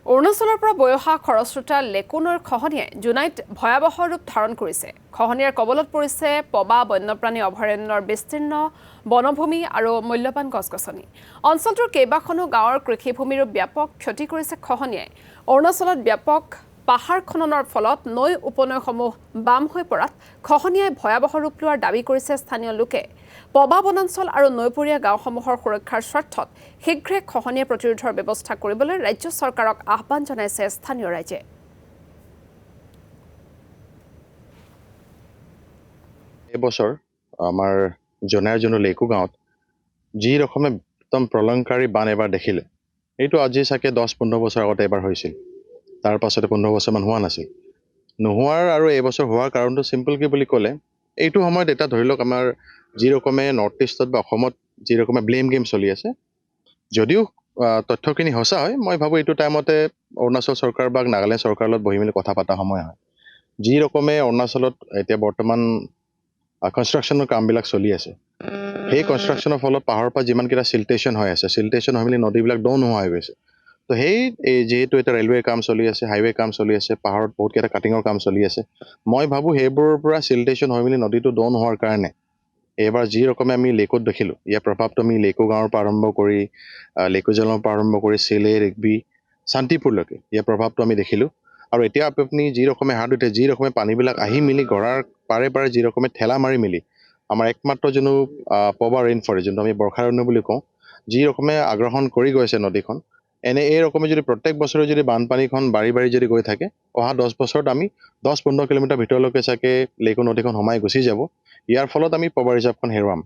অৰুণাচলৰ পৰা বৈ অহা খৰস্ৰোতা লেকু নৈৰ খহনীয়াই জোনাইত ভয়াৱহ ৰূপ ধাৰণ কৰিছে। খহনীয়াৰ কবলত পৰিছে পবা বন্যপ্ৰাণী অভয়াৰণ্যৰ বিস্তীৰ্ণ বনভূমি আৰু মূল্যৱান গছ-গছনি। অঞ্চলটোৰ কেইবাখনো গাঁৱৰ কৃষিভূমিৰো ব্যাপক ক্ষতি কৰিছে খহনীয়াই। অৰুণাচলত ব্যাপক পাহাৰ খননৰ ফলত নৈ উপনৈসমূহ বাম হৈ পৰাত খহনীয়াই ভয়াৱহ ৰূপ লোৱাৰ দাবী কৰিছে স্থানীয় লোকে। পবা বনাঞ্চল আৰু নৈপৰীয়া গাঁওসমূহৰ সুৰক্ষাৰ স্বাৰ্থত শীঘ্ৰে খহনীয়া প্ৰতিৰোধৰ ব্যৱস্থা কৰিবলৈ ৰাজ্য চৰকাৰক আহ্বান জনাইছে স্থানীয় ৰাইজে। এবছৰ আমাৰ জনাৰ জনো লেকু গাঁৱত যি ৰকমে একদম প্ৰলয়ংকাৰী বান এবাৰ দেখিলে, এইটো আজি চাগে 10-15 বছৰ আগতে এবাৰ হৈছিল। তাৰ পাছতে 15 বছৰমান হোৱা নাছিল। নোহোৱাৰ আৰু এইবছৰ হোৱাৰ কাৰণটো চিম্পল কি বুলি ক'লে, এইটো সময়ত এটা ধৰি লওক আমাৰ যি ৰকমে নৰ্থ ইষ্টত বা অসমত যি ৰকমে ব্লেম গেম চলি আছে, যদিও তথ্যখিনি সঁচা হয়, মই ভাবোঁ এইটো টাইমতে অৰুণাচল চৰকাৰ বা নাগালেণ্ড চৰকাৰৰ লগত বহি মেলি কথা পতা সময় হয়। যি ৰকমে অৰুণাচলত এতিয়া বৰ্তমান কনষ্ট্ৰাকশ্যনৰ কামবিলাক চলি আছে, সেই কনষ্ট্ৰাকশ্যনৰ ফলত পাহাৰৰ পৰা যিমানকেইটা চিল্টেশ্যন হৈ আছে, চিল্টেশ্যন হৈ মেলি নদীবিলাক দ নোহোৱা হৈ গৈছে। তো যিহেতু এটা ৰেলৱে কাম চলি আছে, হাইৱে কাম চলি আছে, পাহাৰত বহুতকেইটা কাটিঙৰ কাম চলি আছে, মই ভাবোঁ সেইবোৰৰ পৰা চিল্টেশ্যন হৈ মেলি নদীটো দ নোহোৱাৰ কাৰণে এইবাৰ যি ৰকমে আমি লেকুত দেখিলোঁ, ইয়াৰ প্ৰভাৱটো আমি লেকু গাঁৱৰ পৰা আৰম্ভ কৰি লেকু জলৰ পৰা আৰম্ভ কৰি চেলে, ৰেগবি, শান্তিপুৰলৈকে ইয়াৰ প্ৰভাৱটো আমি দেখিলোঁ। আৰু এতিয়া আপুনি যি ৰকমে হাত উঠে, যি ৰকমে পানীবিলাক আহি মেলি গড়াৰ পাৰে পাৰে যি ৰকমে ঠেলা মাৰি মেলি আমাৰ একমাত্ৰ যোনটো পবা ৰেইন ফৰেষ্ট, যোনটো আমি বৰ্ষাৰণ্য বুলি কওঁ, যি ৰকমে আগ্ৰাসন কৰি গৈছে নদীখন, এই ৰকমে যদি প্ৰত্যেক বছৰে যদি বানপানীখন বাঢ়ি বাঢ়ি যদি গৈ থাকে, অহা 10 বছৰত আমি 10-15 কিলোমিটাৰ ভিতৰলৈকে চাগে লেকু নদীখন সোমাই গুচি যাব। ইয়াৰ ফলত আমি পবা ৰিজাৰ্ভখন হেৰুৱাম।